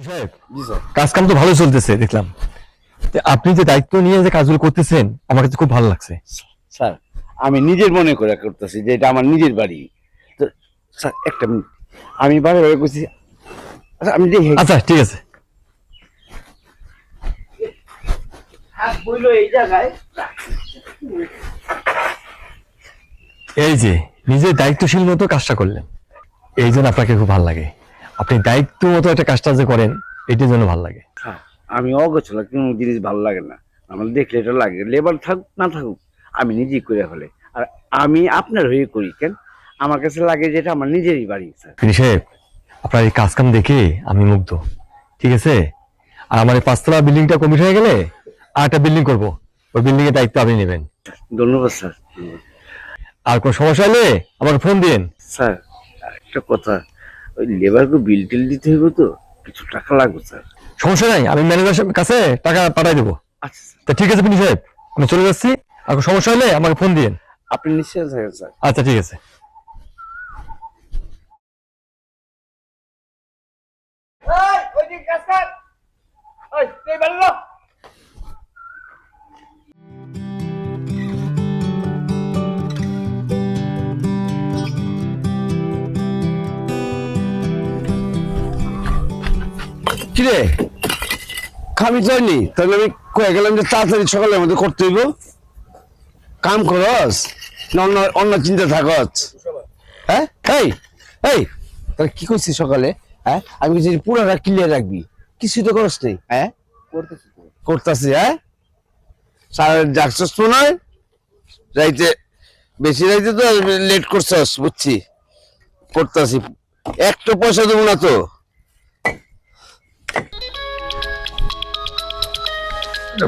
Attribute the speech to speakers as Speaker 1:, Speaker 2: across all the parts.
Speaker 1: সাহেব,
Speaker 2: জি স্যার।
Speaker 1: কাজ কাম তো ভালো চলতেছে দেখলাম। আপনি যে দায়িত্ব নিয়ে যে কাজগুলো করতেছেন আমার কাছে খুব ভালো লাগছে।
Speaker 2: স্যার আমি নিজের মনে করে করতেছি যে এটা আমার নিজের বাড়ি। তো স্যার একটা মিনিট, আমি বারে বারে করছি। আচ্ছা আমি দেখি।
Speaker 1: আচ্ছা ঠিক আছে।
Speaker 2: এই জায়গায়
Speaker 1: এই যে নিজের দায়িত্বশীল মতো কাজটা করলেন, এই জন্য আপনাকে খুব ভালো লাগে। আপনি দায়িত্ব মতো একটা কাজটা যে করেন এটার জন্য ভালো লাগে।
Speaker 2: স্যার, আমি অগোছলা কোনো জিনিস ভালো লাগে না। আমার দেখলে এটা লাগে, লেবার থাকুক না থাকুক আমি নিজেই করে ফেলে। আর আমি আপনার হয়ে করি কেন, আমার কাছে লাগে যে এটা আমার নিজেরই বাড়ি স্যার।
Speaker 1: ফিনি সাহেব, আপনার এই কাজ কাম দেখে আমি মুগ্ধ। ঠিক আছে, আর আমার এই 5 তলা বিল্ডিংটা কমপ্লিট হয়ে গেলে আর একটা বিল্ডিং করব, ওই বিল্ডিং এর দায়িত্ব আপনি নেবেন।
Speaker 2: ধন্যবাদ স্যার।
Speaker 1: আর কোনো সমস্যা হলে আমাকে ফোন দিন।
Speaker 2: স্যার একটা কথা, ওই লেবারকে বিল টিল দিতে হইব তো, কিছু টাকা লাগবে স্যার।
Speaker 1: সমস্যা নাই, আমি ম্যানেজারের কাছে টাকা পাঠাই দেবো।
Speaker 2: আচ্ছা স্যার,
Speaker 1: তা ঠিক আছে ফিনি সাহেব, আমি চলে যাচ্ছি। আর কোনো সমস্যা হলে আমাকে ফোন দিন।
Speaker 2: আপনি নিশ্চয় থাকেন স্যার।
Speaker 1: আচ্ছা ঠিক আছে।
Speaker 2: কিরে খামি যায়নি, তাহলে আমি কয়ে গেলাম যে তাড়াতাড়ি সকালের মধ্যে করতে হইব। কাম করস না অন্য অন্য চিন্তা থাকস? হ্যাঁ এই এই তাহলে কি করছিস সকালে? হ্যাঁ আমি কিছু পুরাটা ক্লিয়ার রাখবি, কিছুই তো করস নেই। হ্যাঁ করতেছি। হ্যাঁ সারা যাচ্ছস তো নয়, রাইতে বেশি রাইতে তো লেট করছস বুঝছি। করতেছি, একটা পয়সা দেবো না তো।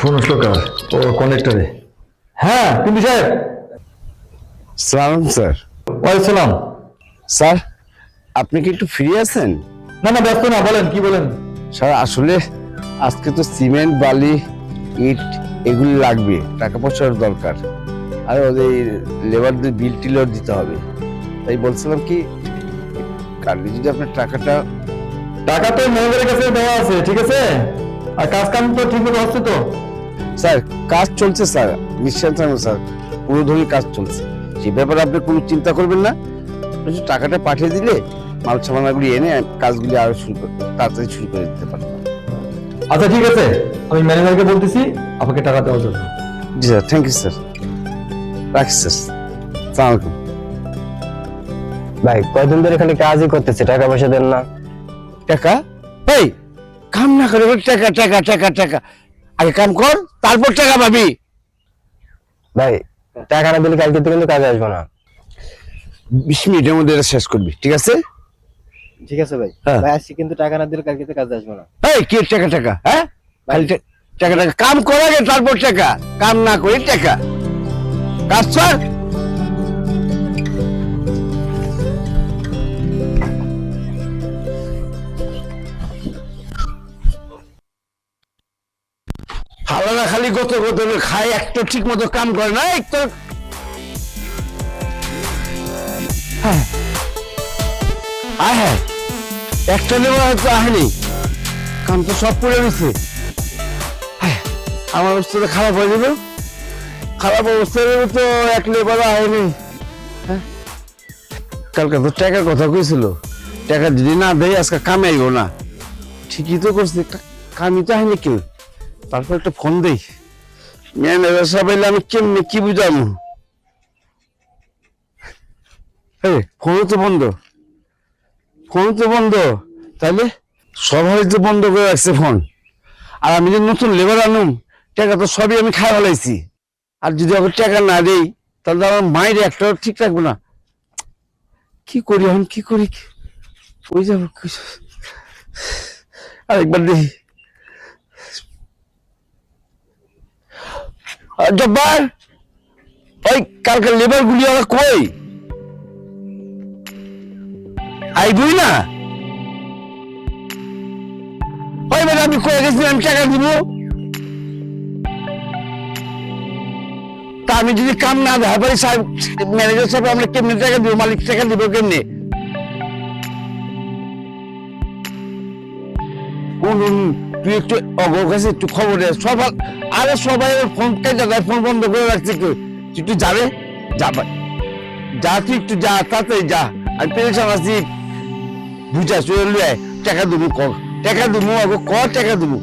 Speaker 1: ফোন আসলো কার? ও কনেক্টরে। হ্যাঁ পিন্টু সাহেব।
Speaker 2: সালাম স্যার।
Speaker 1: ওয়ালাইকুম।
Speaker 2: স্যার আপনি কি একটু ফ্রি আছেন?
Speaker 1: না না ব্যস্ত না, বলেন কি বলেন।
Speaker 2: স্যার আসলে আজকে তো সিমেন্ট বালি ইট এগুলি লাগবে, টাকা পয়সার দরকার। আর ওদের লেবারদের বিল টিলও দিতে হবে। তাই বলছিলাম কি, কালকে যদি আপনার টাকাটা।
Speaker 1: টাকা তো ম্যানেজারের কাছে দেওয়া আছে, ঠিক আছে। আর কাজ কাম তো ঠিক মতো হচ্ছে তো?
Speaker 2: স্যার কাজ চলছে স্যার, নিশ্চিন্ত থাকুন স্যার, পুরো ধরনের কাজ চলছে। সে ব্যাপারে আপনি কোনো চিন্তা করবেন না। আপনি শুধু টাকাটা পাঠিয়ে দিলে মাল সামানাগুলি এনে কাজগুলি আরো তাড়াতাড়ি শুরু করে দিতে পারবেন।
Speaker 1: আচ্ছা ঠিক আছে, আমি ম্যানেজারকে বলতেছি আপনাকে টাকা দেওয়ার জন্য।
Speaker 2: জি স্যার, থ্যাংক ইউ স্যার। রাখছি স্যার, সালাম আলাইকুম।
Speaker 3: ভাই কয়দিন ধরে খালি কাজই করতেছে, টাকা পয়সা দেন না।
Speaker 2: টাকা? এই কাম না করে টাকা টাকা টাকা টাকা, আগে কাম কর তারপর টাকা পাবি।
Speaker 3: ভাই টাকা না দিলে কালকে তো কিন্তু কাজে আসবো না।
Speaker 2: 20 মিনিটের মধ্যে এটা শেষ করবি, ঠিক আছে?
Speaker 3: ঠিক আছে ভাই।
Speaker 2: হ্যাঁ।
Speaker 3: ভাই আসছি, কিন্তু টাকা না দিলে কালকে তো কাজে আসবো না।
Speaker 2: এই কি টাকা টাকা? হ্যাঁ খালি টাকা টাকা, কাম কর আগে তারপর টাকা, কাম না করে টাকা। কাজ কর। হালারা খালি গত গত খায়, একটা ঠিক মতো কাম করে না একটা। হ্যাঁ হ্যাঁ একটা লেবার হয়তো আহেনি, কাম তো সব পড়ে গেছে। আমার অবস্থাটা খারাপ হয়ে যাবে, খারাপ অবস্থা হয়ে তো এক লেবার আহেনি। কালকে তো টাকার কথা কইছিল, টাকা যদি না দেয় আজকে কামে আইব না। ঠিকই তো করছে, কামই তো আহেনি কেউ। তারপর একটা ফোন দেই, ম্যানেজার সাহেব এলে আমি কেমনি কি বুঝাবো। ফোনও তো বন্ধ, ফোন তো বন্ধ, তাহলে সবাই তো বন্ধ করে রাখছে ফোন। আর আমি যে নতুন লেবার আনুম, টাকা তো সবই আমি খাই ফেলাইছি। আর যদি আবার টাকা না দেই তাহলে আমার মায়ের একটা ঠিক রাখবো না। কি করি এখন, কি করি, ওই যাবো। আরেকবার দেখি। জব্বার, ওই কালকে লেবার গুলি ওরা কই আইবই না? ওই বেটা আমি কয়ে গেছিলাম টাকা দিব, তা আমি যদি কাম না দেখা পারি সাহেব, ম্যানেজার সাহেব আমরা কেমনি টাকা দিব, মালিক টাকা দিব কেমনি? তুই একটু অগর কাছে একটু খবর দে সবাই, আরে সবাই ফোন কেটে দেয়, ফোন বন্ধ করে রাখছে কেউ। তুই একটু যাবে, যা তুই একটু যা, তাড়াতাড়ি যা। আমি পেরেছান আছি, বুঝা চলে লুয়ে টাকা দেবো, ক টাকা দেবো, আগে ক টাকা দেবো।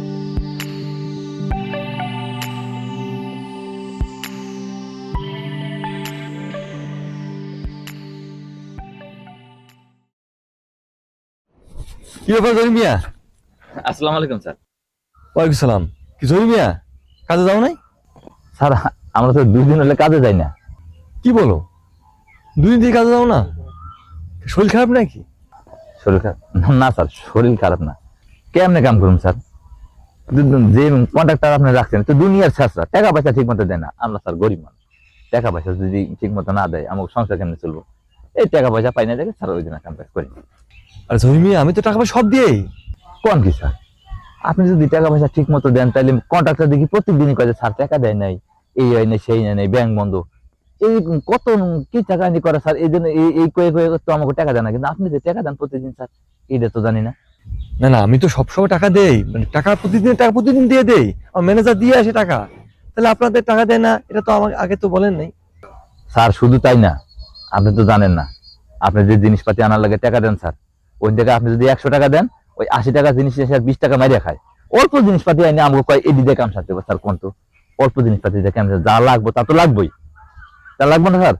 Speaker 1: কি ব্যাপার জহির মিয়া?
Speaker 4: আসসালামু আলাইকুম স্যার।
Speaker 1: ওয়ালাইকুম সালাম। কি জহির মিয়া, কাজে যাও নাই?
Speaker 4: স্যার আমরা তো 2 দিন হলে কাজে যাই না।
Speaker 1: কি বলো, 2 দিন থেকে কাজে যাও না? শরীর খারাপ নাকি?
Speaker 4: শরীর খারাপ না স্যার, শরীর খারাপ না। কেমনে কাম করুন স্যার? যে কন্ট্রাক্টর আপনি রাখছেন তো দুনিয়ার ছেঁচড়া, টাকা পয়সা ঠিক মতো দেয় না। আমরা স্যার গরিব মানুষ, টাকা পয়সা যদি ঠিক মতো না দেয় আমাকে সংসার কেমনে চলবো? এই টাকা পয়সা পাই না দেখে স্যার ওই দিন কাম কাজ করি।
Speaker 1: আরে জহির মিয়া, আমি তো টাকা পয়সা সব দিয়েই।
Speaker 4: কোন কি স্যার, আপনি যদি টাকা পয়সা ঠিক মতো দেন তাহলে কন্ট্রাক্টর দেখি প্রত্যেকদিনই কয়ে স্যার টাকা দেয় নাই, এই হয় নাই, সেই নাই, ব্যাংক বন্ধ, এই কত কি টাকা নি করে স্যার। এই জন্য এই কয়ে কয়ে তো আমাকে টাকা দেয় না। কিন্তু আপনি যে টাকা দেন প্রতিদিন স্যার, এইটা তো জানি না।
Speaker 1: না না, আমি তো সবসময় টাকা দেই, মানে টাকা প্রতিদিন দিয়ে দেই। আমার ম্যানেজার দিয়ে আসে টাকা। তাহলে আপনাদের টাকা দেয় না, এটা তো আমাকে আগে তো বলেন নাই।
Speaker 4: স্যার শুধু তাই না, আপনি তো জানেন না, আপনি যে জিনিসপাতি আনার লাগে টাকা দেন স্যার, ওই থেকে আপনি যদি 100 টাকা দেন, ওই 80 টাকা জিনিস এসে 20 টাকা মারিয়া খায়। অল্প জিনিসপাতি আইনে আমাকে কয় এডি দিয়ে কাম সারতে হবে স্যার। কোন তো অল্প জিনিসপাতি দিয়ে কাম, যা লাগবো তা তো লাগবেই, তা লাগবে না স্যার?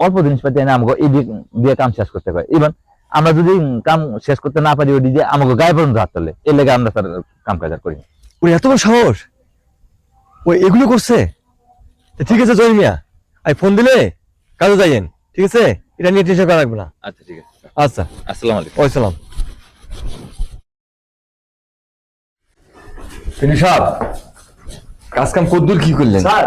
Speaker 4: অল্প জিনিসপাতি আইনে আমাকে এডি দিয়ে কাম শেষ করতে হয়। ইভেন আমরা যদি কাম শেষ করতে না পারি, ওডি দিয়ে আমাকে গায়ে পর্যন্ত হাত তোলে। এর লেগে আমরা স্যার কাম কাজ আর করি না।
Speaker 1: ওই এত বড় সাহস, ওই এগুলো করছে? তো ঠিক আছে জহির মিয়া, আমি ফোন দিলে কাজে যাইয়েন, ঠিক আছে? এটা নিয়ে টেনশন করা লাগবে না।
Speaker 4: আচ্ছা ঠিক আছে।
Speaker 1: আচ্ছা,
Speaker 4: আসসালামু আলাইকুম।
Speaker 1: ওই সালাম। তিনি সাহেব, কাজ কাম কদ্দুর কি করলেন?
Speaker 2: স্যার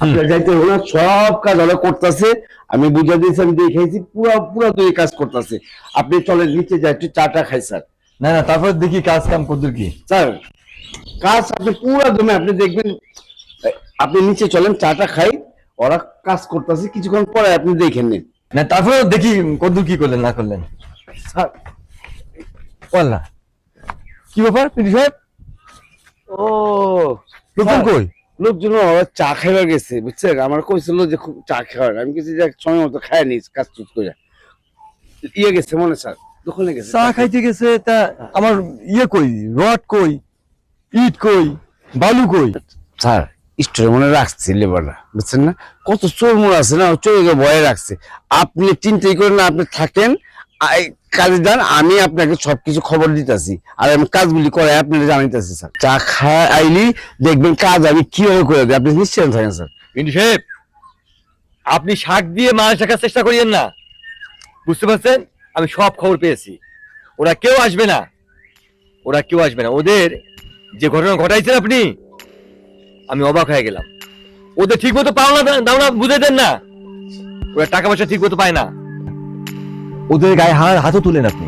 Speaker 2: আপনার যাইতে হবে না, সব কাজ ওরা করতেছে। আমি বুঝা দিয়েছি, আমি দেখাইছি, পুরা পুরা তৈরি কাজ করতেছে। আপনি চলেন নিচে যাই, একটু চাটা খাই স্যার।
Speaker 1: না না, তারপর দেখি কাজ কাম কদ্দুর কি।
Speaker 2: স্যার কাজ আপনি পুরা জমে, আপনি দেখবেন। আপনি নিচে চলেন, চাটা খাই, ওরা কাজ করতেছে, কিছুক্ষণ পরে আপনি দেখেন নিন।
Speaker 1: না তারপর দেখি কদ্দুর কি করলেন না করলেন।
Speaker 2: স্যার
Speaker 1: বললা কি ব্যাপার পিন্টু সাহেব?
Speaker 2: ও
Speaker 1: লোকজন কই?
Speaker 2: লোকজন ওরা চা খাইবার গেছে, বুঝছেন? আমার কইছিল যে খুব চা খাওয়ার, আমি কিছু যে সময় মতো খাই নিস, কাজ টুজ করে ইয়ে গেছে মনে স্যার, দোকানে গেছে
Speaker 1: চা খাইতে গেছে। তা আমার ইয়ে কই, রড কই, ইট কই, বালু কই?
Speaker 2: স্যার স্টোরে মনে রাখছে লেবাররা, বুঝছেন না? কত চোর মোড় আছে না, চোরকে ভয়ে রাখছে। আপনি চিন্তাই করেন না, আপনি থাকেন, কাজে যান, আমি আপনাকে সবকিছু খবর দিতেছি, আর আমি কাজগুলি করে আপনাকে জানাইতেছি। স্যার চা খায় আইলি দেখবেন কাজ আমি কিভাবে করে দিই, আপনি নিশ্চিন্ত থাকেন স্যার।
Speaker 1: পিন্টু সাহেব, আপনি শাক দিয়ে মাছ রাখার চেষ্টা করিয়েন না, বুঝতে পারছেন? আমি সব খবর পেয়েছি, ওরা কেউ আসবে না, ওরা কেউ আসবে না। ওদের যে ঘটনা ঘটাইছেন আপনি, আমি অবাক হয়ে গেলাম। ওদের ঠিক মতো পাওনা দাওনা বুঝে দেন না, ওরা টাকা পয়সা ঠিক মতো পায় না, ওদের গায়ে হাতও তুলেন আপনি।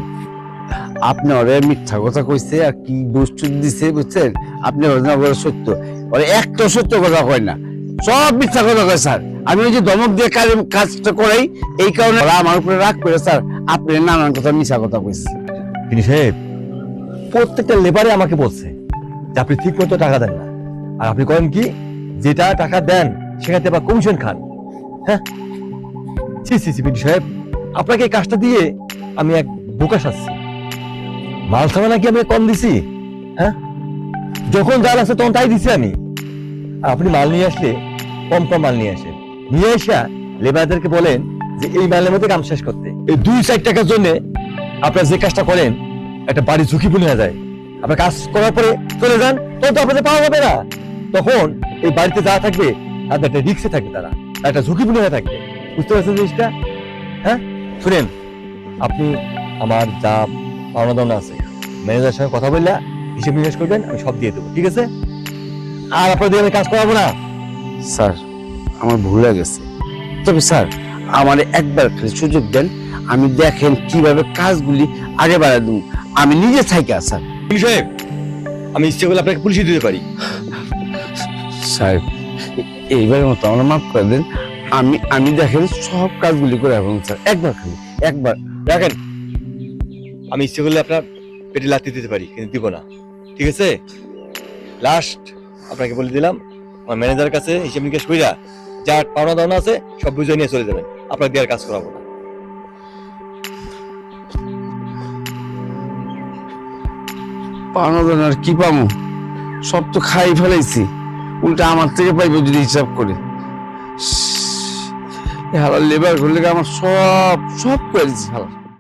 Speaker 2: আপনি ওরে মিথ্যা কথা কইছে আর কি দুষ্টু দিছে, বুঝছেন? আপনি ওরা সত্য, ওরা একটা সত্য কথা কয় না, সব মিথ্যা কথা কয় স্যার। আমি ওই যে ধমক দিয়ে কাজটা করাই, এই কারণে ওরা আমার উপরে রাগ করে স্যার, আপনি নানান কথা মিথ্যা কথা কইছে।
Speaker 1: তিনি সাহেব, প্রত্যেকটা লেবারে আমাকে বলছে যে আপনি ঠিক মতো টাকা দেন না, আর আপনি করেন কি, যেটা টাকা দেন সেখানে আবার কমিশন খান। হ্যাঁ, ছি ছি ছি পিন্টু সাহেব, আপনাকে এই কাজটা দিয়ে আমি এক বোকা সাজছি। মাল সামা নাকি আমি কম দিছি? হ্যাঁ, যখন যা আছে তখন তাই দিছি আমি। আর আপনি মাল নিয়ে আসলে কম কম মাল নিয়ে আসেন, নিয়ে আসা লেবারদেরকে বলেন যে এই মালের মধ্যে কাম শেষ করতে। এই 2-4 টাকার জন্য আপনারা যে কাজটা করেন, একটা বাড়ি ঝুঁকিপূর্ণ হয়ে যায়। আপনার কাজ করার পরে চলে যান, তখন তো আপনাদের পাওয়া যাবে না। তখন এই বাড়িতে যারা থাকবে তাদের একটা রিক্সে থাকবে, তারা একটা ঝুঁকিপূর্ণ হয়ে থাকবে। বুঝতে পারছেন জিনিসটা? হ্যাঁ, শুনেন, আপনি আমার যা পাওনা দাওনা আছে ম্যানেজারের সঙ্গে কথা বললে হিসেব নিকাশ করবেন, আমি সব দিয়ে দেবো, ঠিক আছে? আর আপনাদের আমি কাজ করাবো না।
Speaker 2: স্যার আমার ভুল হয়ে গেছে, তবে স্যার আমার একবার খালি সুযোগ দেন, আমি দেখেন কিভাবে কাজগুলি আগে বাড়াই দেবো, আমি নিজে থাইকা। স্যার
Speaker 1: পিন্টু সাহেব, আমি ইচ্ছে করলে আপনাকে পুলিশে দিতে পারি।
Speaker 2: সাহেব এইবারের মতো আমরা মাফ করে দেন, আমি দেখেন সব কাজগুলি করে এখন স্যার, একবার খালি একবার।
Speaker 1: দেখেন, আমি ইচ্ছে করলে আপনার পেটে লাথি দিতে পারি, কিন্তু দিব না। ঠিক আছে? লাস্ট আপনাকে বলে দিলাম, আমার ম্যানেজারের কাছে হিসেব নিকেশ কইরা যা পাওনা দাওনা আছে সব বুঝে নিয়ে চলে যাবেন। আপনাকে দিয়ে আর কাজ করাবো না।
Speaker 2: পাওনা দেন আর কি পামু, সব তো খাই ফেলাইছি, উল্টা আমার থেকে পাইবো যদি হিসাব করে। হালাল লেবার করলে আমার সব সব করে দিচ্ছি হালাল।